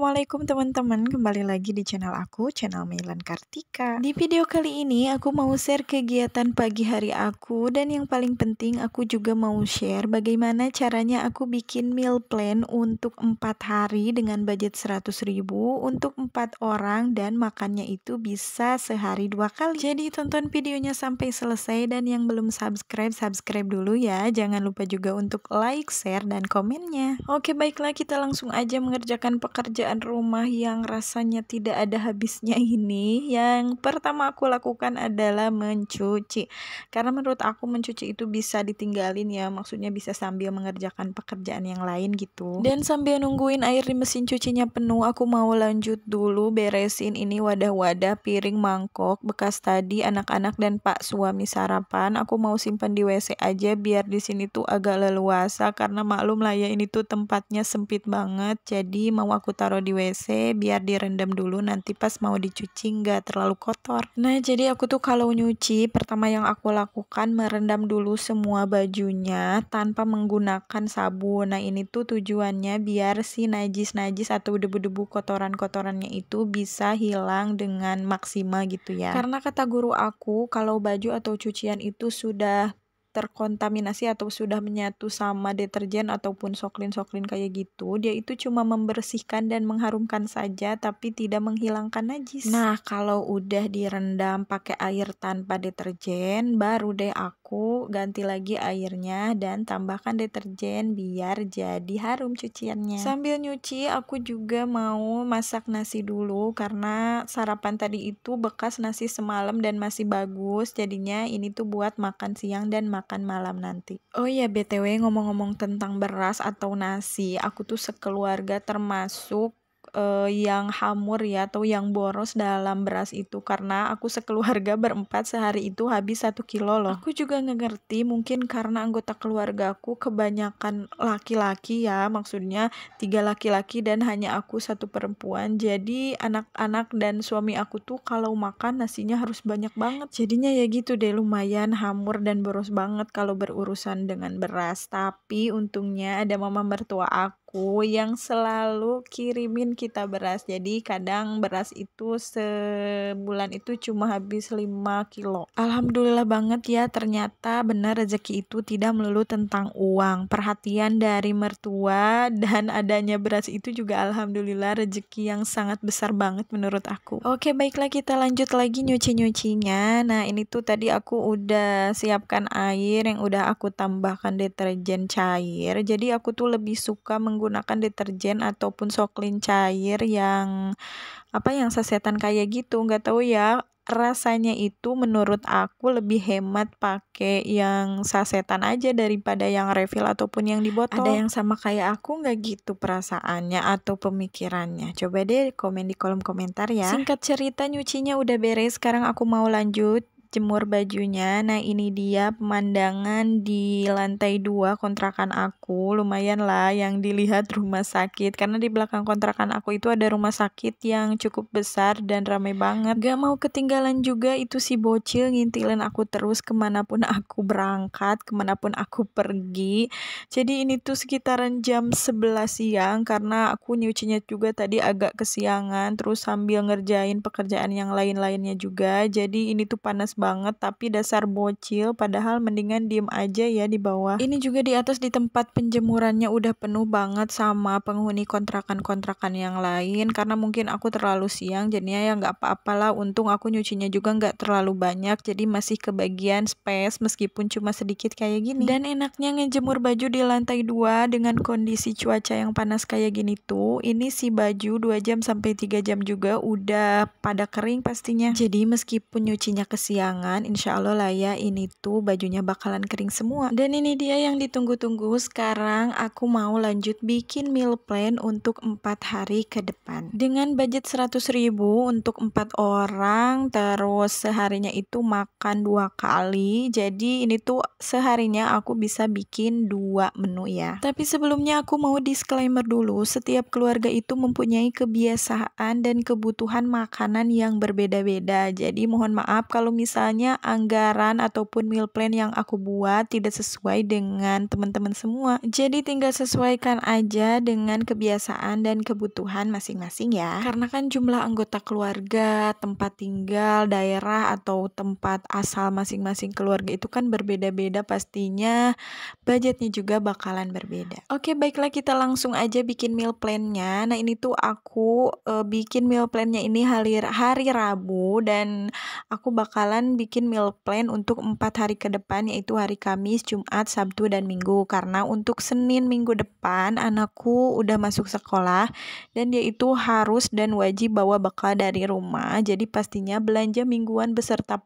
Assalamualaikum teman-teman, kembali lagi di channel aku, channel Mailan Kartika. Di video kali ini aku mau share kegiatan pagi hari aku, dan yang paling penting aku juga mau share bagaimana caranya aku bikin meal plan untuk 4 hari dengan budget 100.000 untuk 4 orang, dan makannya itu bisa sehari 2 kali. Jadi tonton videonya sampai selesai, dan yang belum subscribe dulu ya. Jangan lupa juga untuk like, share, dan komennya. Oke, baiklah, kita langsung aja mengerjakan pekerjaan rumah yang rasanya tidak ada habisnya ini. Yang pertama aku lakukan adalah mencuci. Karena menurut aku mencuci itu bisa ditinggalin ya, maksudnya bisa sambil mengerjakan pekerjaan yang lain gitu. Dan sambil nungguin air di mesin cucinya penuh, aku mau lanjut dulu beresin ini wadah-wadah, piring, mangkok bekas tadi anak-anak dan Pak suami sarapan. Aku mau simpan di WC aja biar di sini tuh agak leluasa, karena maklum lah ya, ini tuh tempatnya sempit banget. Jadi mau aku taruh di WC biar direndam dulu, nanti pas mau dicuci nggak terlalu kotor. Nah, jadi aku tuh kalau nyuci, pertama yang aku lakukan merendam dulu semua bajunya tanpa menggunakan sabun. Nah, ini tuh tujuannya biar si najis-najis atau debu-debu kotoran-kotorannya itu bisa hilang dengan maksimal gitu ya. Karena kata guru aku, kalau baju atau cucian itu sudah terkontaminasi atau sudah menyatu sama deterjen ataupun soklin-soklin kayak gitu, dia itu cuma membersihkan dan mengharumkan saja, tapi tidak menghilangkan najis. Nah, kalau udah direndam pakai air tanpa deterjen, baru deh aku ganti lagi airnya dan tambahkan deterjen biar jadi harum cuciannya. Sambil nyuci, aku juga mau masak nasi dulu, karena sarapan tadi itu bekas nasi semalam dan masih bagus, jadinya ini tuh buat makan siang dan makan malam nanti. Oh ya, BTW, ngomong-ngomong tentang beras atau nasi, aku tuh sekeluarga termasuk yang hamur ya, atau yang boros dalam beras itu, karena aku sekeluarga berempat sehari itu habis 1 kilo loh. Aku juga nggak ngerti, mungkin karena anggota keluargaku kebanyakan laki-laki ya, maksudnya 3 laki-laki dan hanya aku 1 perempuan, jadi anak-anak dan suami aku tuh kalau makan nasinya harus banyak banget. Jadinya ya gitu deh, lumayan hamur dan boros banget kalau berurusan dengan beras. Tapi untungnya ada mama mertua aku yang selalu kirimin kita beras. Jadi kadang beras itu sebulan itu cuma habis 5 kilo. Alhamdulillah banget ya, ternyata benar rezeki itu tidak melulu tentang uang. Perhatian dari mertua dan adanya beras itu juga alhamdulillah rezeki yang sangat besar banget menurut aku. Oke, baiklah, kita lanjut lagi nyuci-nyucinya. Nah, ini tuh tadi aku udah siapkan air yang udah aku tambahkan deterjen cair. Jadi aku tuh lebih suka menggunakan deterjen ataupun soklin cair yang yang sasetan kayak gitu. Nggak tahu ya, rasanya itu menurut aku lebih hemat pakai yang sasetan aja daripada yang refill ataupun yang di botol. Ada yang sama kayak aku nggak gitu perasaannya atau pemikirannya? Coba deh komen di kolom komentar ya. Singkat cerita, nyucinya udah beres, sekarang aku mau lanjut jemur bajunya. Nah, ini dia pemandangan di lantai 2 kontrakan aku. Lumayan lah yang dilihat rumah sakit, karena di belakang kontrakan aku itu ada rumah sakit yang cukup besar dan ramai banget. Gak mau ketinggalan juga itu si bocil ngintilin aku terus kemanapun aku berangkat, kemanapun aku pergi. Jadi ini tuh sekitaran jam 11 siang, karena aku nyucinya juga tadi agak kesiangan, terus sambil ngerjain pekerjaan yang lain-lainnya juga. Jadi ini tuh panas banget, tapi dasar bocil, padahal mendingan diem aja ya di bawah. Ini juga di atas di tempat penjemurannya udah penuh banget sama penghuni kontrakan-kontrakan yang lain, karena mungkin aku terlalu siang, jadinya ya nggak apa-apalah. Untung aku nyucinya juga nggak terlalu banyak, jadi masih kebagian space meskipun cuma sedikit kayak gini. Dan enaknya ngejemur baju di lantai 2 dengan kondisi cuaca yang panas kayak gini tuh, ini si baju 2 jam sampai 3 jam juga udah pada kering pastinya. Jadi meskipun nyucinya kesiangan, insya Allah lah ya, ini tuh bajunya bakalan kering semua. Dan ini dia yang ditunggu-tunggu. Sekarang aku mau lanjut bikin meal plan untuk 4 hari ke depan. Dengan budget 100.000 untuk 4 orang, terus seharinya itu makan 2 kali. Jadi ini tuh seharinya aku bisa bikin 2 menu ya. Tapi sebelumnya aku mau disclaimer dulu, setiap keluarga itu mempunyai kebiasaan dan kebutuhan makanan yang berbeda-beda. Jadi mohon maaf kalau misalnya misalnya anggaran ataupun meal plan yang aku buat tidak sesuai dengan teman-teman semua. Jadi tinggal sesuaikan aja dengan kebiasaan dan kebutuhan masing-masing ya. Karena kan jumlah anggota keluarga, tempat tinggal, daerah atau tempat asal masing-masing keluarga itu kan berbeda-beda, pastinya budgetnya juga bakalan berbeda. Oke, baiklah kita langsung aja bikin meal plan-nya. Nah, ini tuh aku bikin meal plan-nya ini hari Rabu, dan aku bakalan bikin meal plan untuk 4 hari ke depan, yaitu hari Kamis, Jumat, Sabtu, dan Minggu. Karena untuk Senin minggu depan anakku udah masuk sekolah dan dia itu harus dan wajib bawa bekal dari rumah. Jadi pastinya belanja mingguan beserta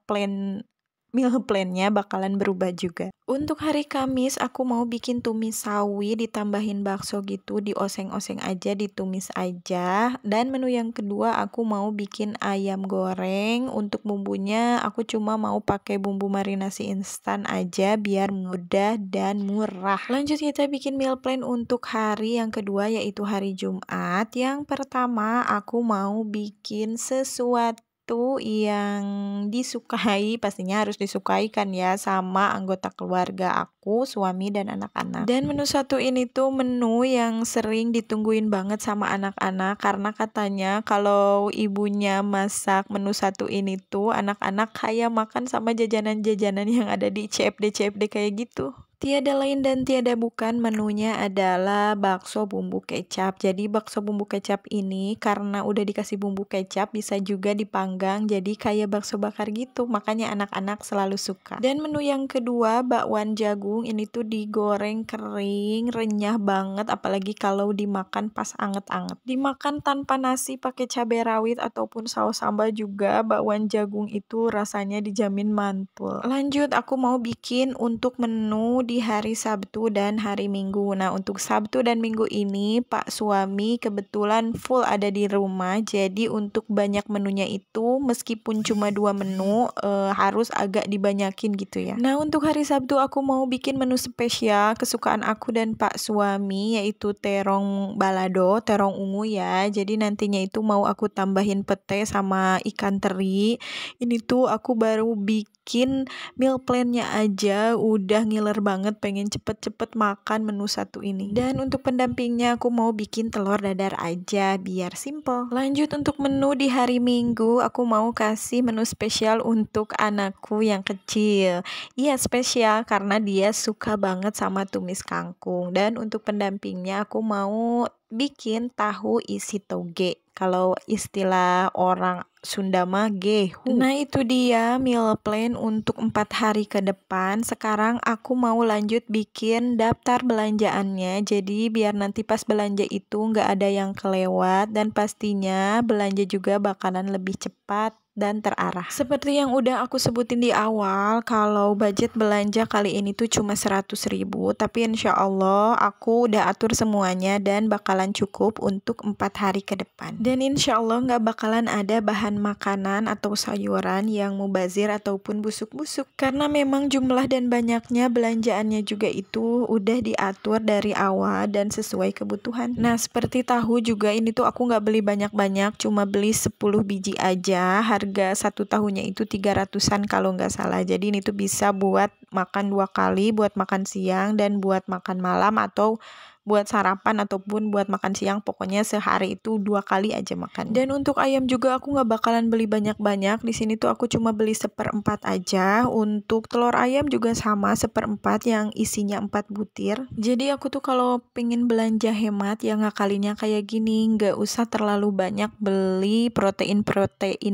meal plan-nya bakalan berubah juga. Untuk hari Kamis aku mau bikin tumis sawi ditambahin bakso gitu, dioseng-oseng aja, ditumis aja. Dan menu yang kedua aku mau bikin ayam goreng. Untuk bumbunya aku cuma mau pakai bumbu marinasi instan aja biar mudah dan murah. Lanjut kita bikin meal plan untuk hari yang kedua, yaitu hari Jumat. Yang pertama aku mau bikin sesuatu yang disukai, pastinya harus disukai kan ya sama anggota keluarga aku, suami dan anak-anak. Dan menu satu ini tuh menu yang sering ditungguin banget sama anak-anak, karena katanya kalau ibunya masak menu satu ini tuh anak-anak kayak makan sama jajanan-jajanan yang ada di CFD kayak gitu. Tiada lain dan tiada bukan, menunya adalah bakso bumbu kecap. Jadi bakso bumbu kecap ini karena udah dikasih bumbu kecap bisa juga dipanggang jadi kayak bakso bakar gitu. Makanya anak-anak selalu suka. Dan menu yang kedua, bakwan jagung. Ini tuh digoreng kering, renyah banget apalagi kalau dimakan pas anget-anget. Dimakan tanpa nasi pakai cabai rawit ataupun saus sambal juga, bakwan jagung itu rasanya dijamin mantul. Lanjut aku mau bikin untuk menu di hari Sabtu dan hari Minggu. Nah, untuk Sabtu dan Minggu ini Pak suami kebetulan full ada di rumah. Jadi untuk banyak menunya itu meskipun cuma 2 menu harus agak dibanyakin gitu ya. Nah, untuk hari Sabtu aku mau bikin menu spesial kesukaan aku dan Pak suami, yaitu terong balado, terong ungu ya. Jadi nantinya itu mau aku tambahin pete sama ikan teri. Ini tuh aku baru bikin meal plan-nya aja udah ngiler banget, pengen cepet-cepet makan menu satu ini. Dan untuk pendampingnya aku mau bikin telur dadar aja biar simple. Lanjut untuk menu di hari Minggu, aku mau kasih menu spesial untuk anakku yang kecil. Iya, spesial karena dia suka banget sama tumis kangkung. Dan untuk pendampingnya aku mau bikin tahu isi toge. Kalau istilah orang Sunda mah gehu. Nah, itu dia meal plan untuk 4 hari ke depan. Sekarang aku mau lanjut bikin daftar belanjaannya. Jadi biar nanti pas belanja itu nggak ada yang kelewat, dan pastinya belanja juga bakalan lebih cepat dan terarah. Seperti yang udah aku sebutin di awal, kalau budget belanja kali ini tuh cuma 100.000, tapi insya Allah aku udah atur semuanya dan bakalan cukup untuk 4 hari ke depan. Dan insya Allah nggak bakalan ada bahan makanan atau sayuran yang mubazir ataupun busuk-busuk, karena memang jumlah dan banyaknya belanjaannya juga itu udah diatur dari awal dan sesuai kebutuhan. Nah, seperti tahu juga ini tuh aku nggak beli banyak-banyak, cuma beli 10 biji aja. Harga 1 tahunnya itu 300-an kalau nggak salah. Jadi ini tuh bisa buat makan 2 kali, buat makan siang dan buat makan malam, atau buat sarapan ataupun buat makan siang. Pokoknya sehari itu 2 kali aja makan. Dan untuk ayam juga aku nggak bakalan beli banyak-banyak. Di sini tuh aku cuma beli 1/4 aja. Untuk telur ayam juga sama 1/4 yang isinya 4 butir. Jadi aku tuh kalau pengen belanja hemat ya ngakalinya kayak gini, nggak usah terlalu banyak beli protein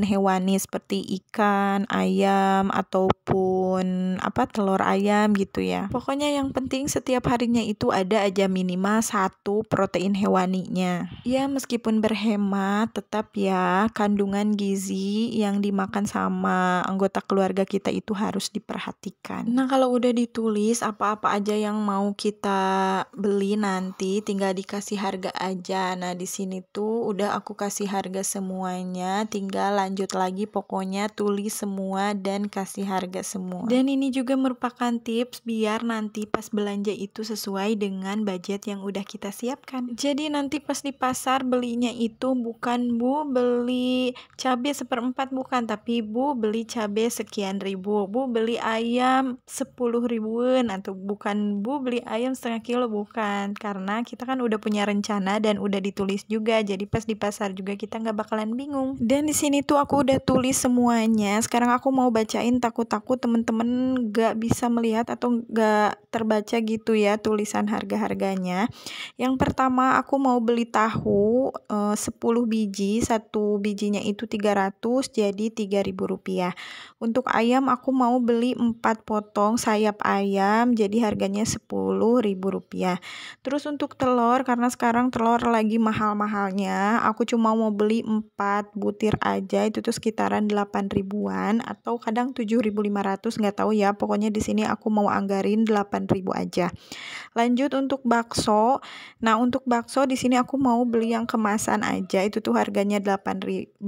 hewani seperti ikan, ayam ataupun telur ayam gitu ya. Pokoknya yang penting setiap harinya itu ada aja minimal 1 protein hewaninya. Ya, meskipun berhemat, tetap ya kandungan gizi yang dimakan sama anggota keluarga kita itu harus diperhatikan. Nah, kalau udah ditulis apa-apa aja yang mau kita beli nanti tinggal dikasih harga aja. Nah, di sini tuh udah aku kasih harga semuanya, tinggal lanjut lagi, pokoknya tulis semua dan kasih harga semua. Dan ini juga merupakan tips biar nanti pas belanja itu sesuai dengan budget yang udah kita siapkan. Jadi nanti pas di pasar belinya itu bukan Bu beli cabai seperempat, bukan, tapi Bu beli cabai sekian ribu, Bu beli ayam 10 ribuan, atau bukan Bu beli ayam setengah kilo, bukan, karena kita kan udah punya rencana dan udah ditulis juga, jadi pas di pasar juga kita nggak bakalan bingung. Dan di sini tuh aku udah tulis semuanya. Sekarang aku mau bacain, takut-takut temen-temen gak bisa melihat atau gak terbaca gitu ya tulisan harga-harganya. Yang pertama aku mau beli tahu 10 biji, satu bijinya itu 300, jadi Rp3.000. Untuk ayam aku mau beli 4 potong sayap ayam, jadi harganya Rp10.000. Terus untuk telur, karena sekarang telur lagi mahal-mahalnya, aku cuma mau beli 4 butir aja, itu tuh sekitaran 8 ribuan atau kadang 7.500, nggak tahu ya. Pokoknya di sini aku mau anggarin 8.000 aja. Lanjut untuk bakso. Nah, untuk bakso di sini aku mau beli yang kemasan aja, itu tuh harganya 18.000.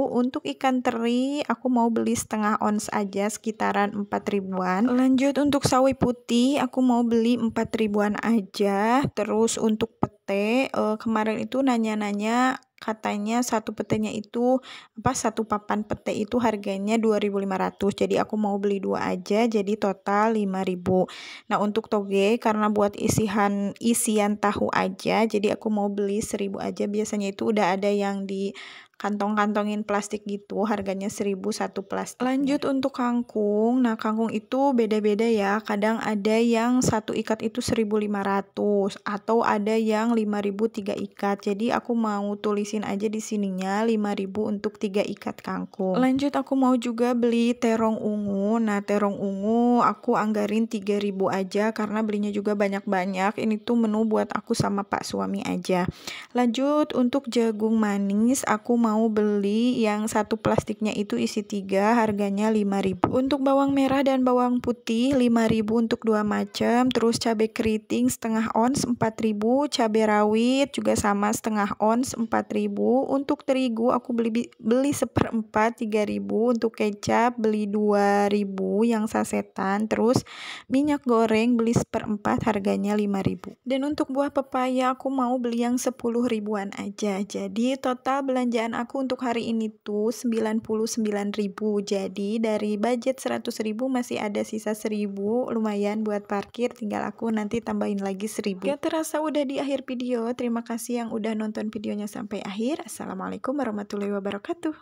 Untuk ikan teri aku mau beli setengah ons aja, sekitaran 4 ribuan. Lanjut untuk sawi putih aku mau beli 4 ribuan aja. Terus untuk pete, kemarin itu nanya-nanya, katanya satu petenya itu satu papan pete itu harganya 2.500, jadi aku mau beli 2 aja, jadi total 5.000. Nah, untuk toge karena buat isian tahu aja, jadi aku mau beli 1.000 aja. Biasanya itu udah ada yang di kantong-kantongin plastik gitu, harganya 1.000 satu plastik. Lanjut untuk kangkung. Nah, kangkung itu beda-beda ya, kadang ada yang satu ikat itu 1.500 atau ada yang 5.000 3 ikat, jadi aku mau tulisin aja di sininya 5.000 untuk 3 ikat kangkung. Lanjut aku mau juga beli terong ungu. Nah, terong ungu aku anggarin 3.000 aja karena belinya juga banyak-banyak, ini tuh menu buat aku sama Pak suami aja. Lanjut untuk jagung manis aku mau beli yang satu plastiknya itu isi 3, harganya 5.000. Untuk bawang merah dan bawang putih 5.000 untuk 2 macam. Terus cabai keriting setengah ons 4.000, cabai rawit juga sama setengah ons 4.000. Untuk terigu aku beli seperempat 3.000. Untuk kecap beli 2.000 yang sasetan. Terus minyak goreng beli seperempat, harganya 5.000. Dan untuk buah pepaya aku mau beli yang 10 ribuan aja. Jadi total belanjaan aku untuk hari ini tuh 99.000. Jadi dari budget 100.000 masih ada sisa 1.000, lumayan buat parkir, tinggal aku nanti tambahin lagi 1.000. Gak terasa udah di akhir video. Terima kasih yang udah nonton videonya sampai akhir. Assalamualaikum warahmatullahi wabarakatuh.